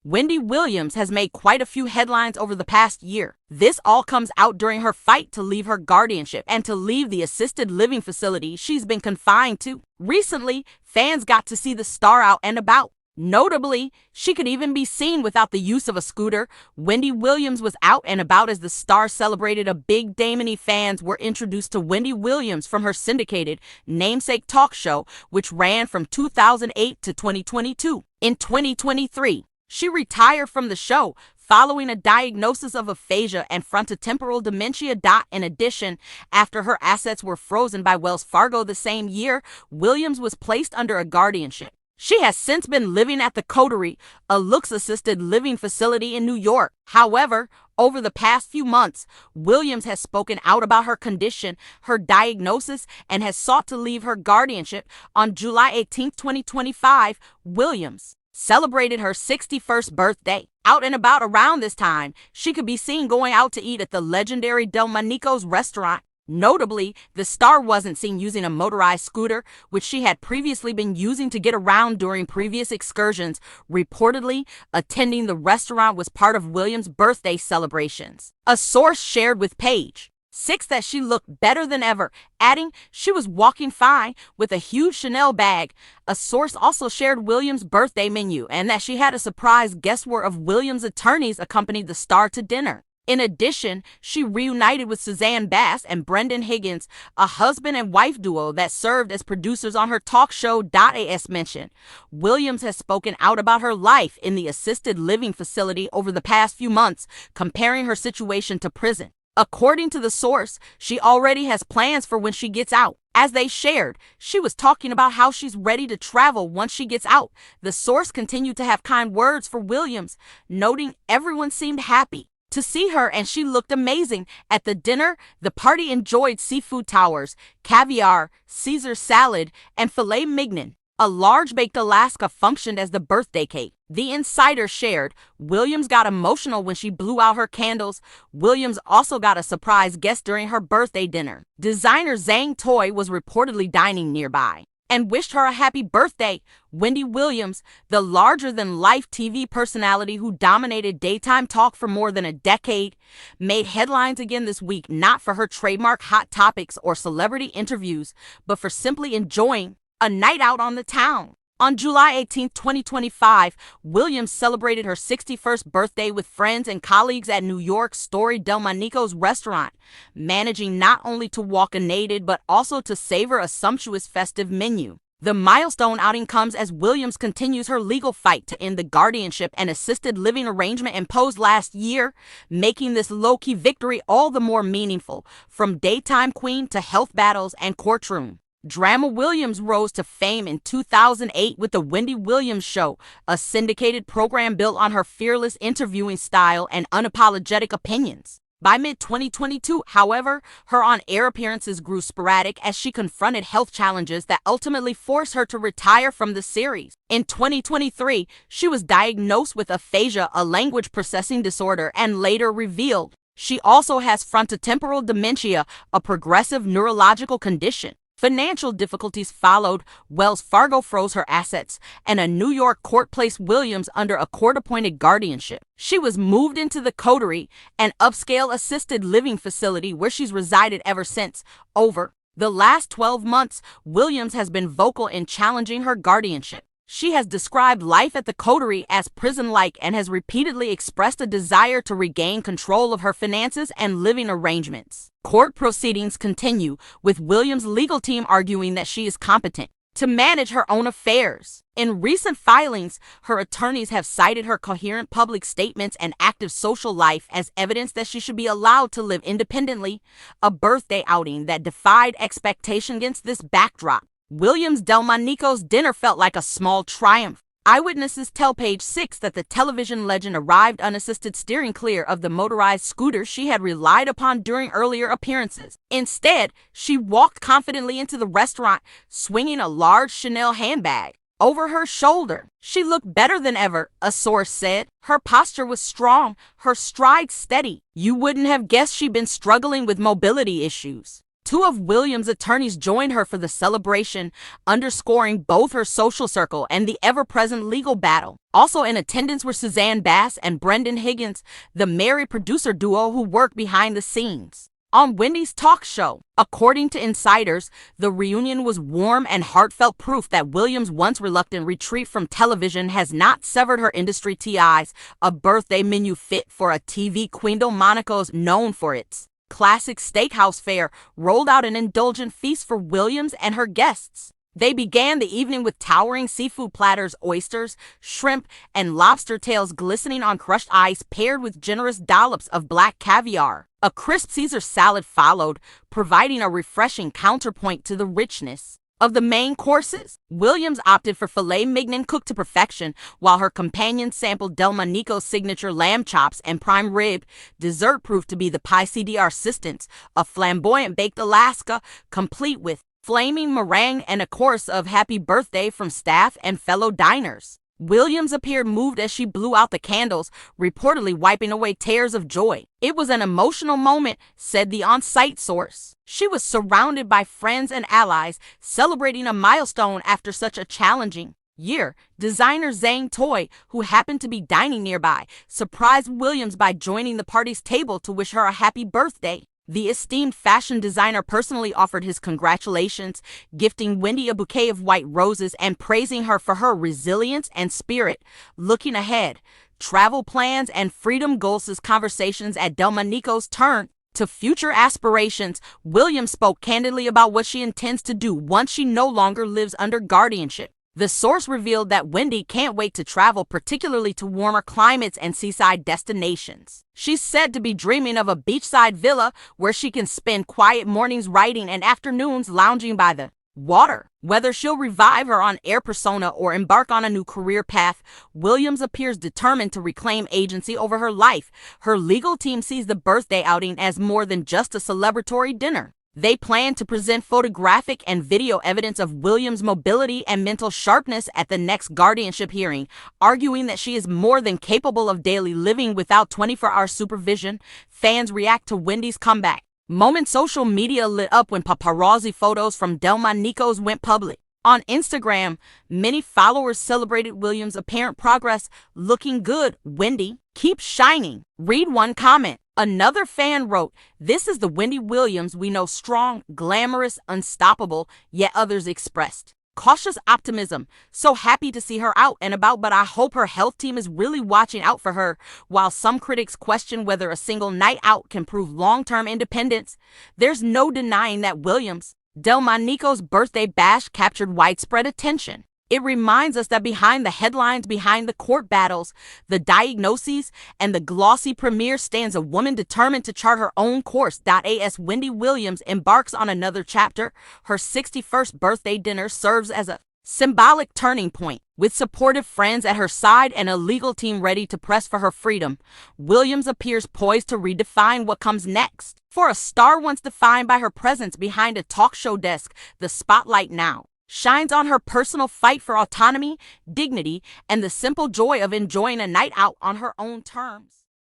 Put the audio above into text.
Wendy Williams has made quite a few headlines over the past year. This all comes out during her fight to leave her guardianship and to leave the assisted living facility she's been confined to. Recently, fans got to see the star out and about. Notably, she could even be seen without the use of a scooter. Wendy Williams was out and about as the star celebrated a big day. Many fans were introduced to Wendy Williams from her syndicated Namesake talk show, which ran from 2008 to 2022. In 2023, she retired from the show following a diagnosis of aphasia and frontotemporal dementia. In addition, after her assets were frozen by Wells Fargo the same year, Williams was placed under a guardianship. She has since been living at the Coterie, a looks-assisted living facility in New York. However, over the past few months, Williams has spoken out about her condition, her diagnosis, and has sought to leave her guardianship. On July 18, 2025, Williams celebrated her 61st birthday. Out and about around this time, she could be seen going out to eat at the legendary Delmonico's restaurant. Notably, the star wasn't seen using a motorized scooter, which she had previously been using to get around during previous excursions. Reportedly, attending the restaurant was part of Williams' birthday celebrations. A source shared with Page 6 that she looked better than ever, adding she was walking fine with a huge Chanel bag. A source also shared Williams' birthday menu and that she had a surprise guest of Williams' attorneys accompanied the star to dinner. In addition, she reunited with Suzanne Bass and Brendan Higgins, a husband and wife duo that served as producers on her talk show. As mentioned, Williams has spoken out about her life in the assisted living facility over the past few months, comparing her situation to prison. According to the source, she already has plans for when she gets out. As they shared, she was talking about how she's ready to travel once she gets out. The source continued to have kind words for Williams, noting everyone seemed happy to see her and she looked amazing. At the dinner, the party enjoyed seafood towers, caviar, Caesar salad, and filet mignon. A large baked Alaska functioned as the birthday cake. The insider shared, Williams got emotional when she blew out her candles. Williams also got a surprise guest during her birthday dinner. Designer Zhang Toy was reportedly dining nearby and wished her a happy birthday. Wendy Williams, the larger-than-life TV personality who dominated daytime talk for more than a decade, made headlines again this week not for her trademark hot topics or celebrity interviews, but for simply enjoying a night out on the town. On July 18, 2025, Williams celebrated her 61st birthday with friends and colleagues at New York's storied Delmonico's restaurant, managing not only to walk unaided but also to savor a sumptuous festive menu. The milestone outing comes as Williams continues her legal fight to end the guardianship and assisted living arrangement imposed last year, making this low-key victory all the more meaningful. From daytime queen to health battles and courtroom drama, Williams rose to fame in 2008 with The Wendy Williams Show, a syndicated program built on her fearless interviewing style and unapologetic opinions. By mid-2022, however, her on-air appearances grew sporadic as she confronted health challenges that ultimately forced her to retire from the series. In 2023, she was diagnosed with aphasia, a language processing disorder, and later revealed she also has frontotemporal dementia, a progressive neurological condition. Financial difficulties followed. Wells Fargo froze her assets, and a New York court placed Williams under a court-appointed guardianship. She was moved into the Coterie, an upscale assisted living facility where she's resided ever since. Over the last 12 months, Williams has been vocal in challenging her guardianship. She has described life at the Coterie as prison-like and has repeatedly expressed a desire to regain control of her finances and living arrangements. Court proceedings continue, with Williams' legal team arguing that she is competent to manage her own affairs. In recent filings, her attorneys have cited her coherent public statements and active social life as evidence that she should be allowed to live independently, a birthday outing that defied expectation. Against this backdrop, Williams' Delmonico's dinner felt like a small triumph. Eyewitnesses tell Page 6 that the television legend arrived unassisted, steering clear of the motorized scooter she had relied upon during earlier appearances. Instead, she walked confidently into the restaurant, swinging a large Chanel handbag over her shoulder. She looked better than ever, a source said. Her posture was strong, her stride steady. You wouldn't have guessed she'd been struggling with mobility issues. Two of Williams' attorneys joined her for the celebration, underscoring both her social circle and the ever-present legal battle. Also in attendance were Suzanne Bass and Brendan Higgins, the married producer duo who worked behind the scenes on Wendy's talk show. According to insiders, the reunion was warm and heartfelt proof that Williams' once reluctant retreat from television has not severed her industry ties, a birthday menu fit for a TV queen. Monaco's known for its classic steakhouse fare rolled out an indulgent feast for Williams and her guests. They began the evening with towering seafood platters, oysters, shrimp, and lobster tails glistening on crushed ice paired with generous dollops of black caviar. A crisp Caesar salad followed, providing a refreshing counterpoint to the richness of the main courses. Williams opted for filet mignon cooked to perfection, while her companion sampled Delmonico's signature lamb chops and prime rib. Dessert proved to be the pie CDR assistance, a flamboyant baked Alaska, complete with flaming meringue and a chorus of happy birthday from staff and fellow diners. Williams appeared moved as she blew out the candles, reportedly wiping away tears of joy. It was an emotional moment, said the on-site source. She was surrounded by friends and allies, celebrating a milestone after such a challenging year. Designer Zhang Toy, who happened to be dining nearby, surprised Williams by joining the party's table to wish her a happy birthday. The esteemed fashion designer personally offered his congratulations, gifting Wendy a bouquet of white roses and praising her for her resilience and spirit. Looking ahead, travel plans and freedom goals. Conversations at Delmonico's turn to future aspirations. Williams spoke candidly about what she intends to do once she no longer lives under guardianship. The source revealed that Wendy can't wait to travel, particularly to warmer climates and seaside destinations. She's said to be dreaming of a beachside villa where she can spend quiet mornings writing and afternoons lounging by the water. Whether she'll revive her on-air persona or embark on a new career path, Williams appears determined to reclaim agency over her life. Her legal team sees the birthday outing as more than just a celebratory dinner. They plan to present photographic and video evidence of Williams' mobility and mental sharpness at the next guardianship hearing, arguing that she is more than capable of daily living without 24-hour supervision. Fans react to Wendy's comeback moment. Social media lit up when paparazzi photos from Delmonico's went public. On Instagram, many followers celebrated Williams' apparent progress. Looking good, Wendy. Keep shining. Read one comment. Another fan wrote, "This is the Wendy Williams we know, strong, glamorous, unstoppable," yet others expressed cautious optimism. "So happy to see her out and about, but I hope her health team is really watching out for her." While some critics question whether a single night out can prove long-term independence, there's no denying that Williams' Delmonico's birthday bash captured widespread attention. It reminds us that behind the headlines, behind the court battles, the diagnoses, and the glossy premiere stands a woman determined to chart her own course. As Wendy Williams embarks on another chapter, her 61st birthday dinner serves as a symbolic turning point. With supportive friends at her side and a legal team ready to press for her freedom, Williams appears poised to redefine what comes next. For a star once defined by her presence behind a talk show desk, the spotlight now shines on her personal fight for autonomy, dignity, and the simple joy of enjoying a night out on her own terms.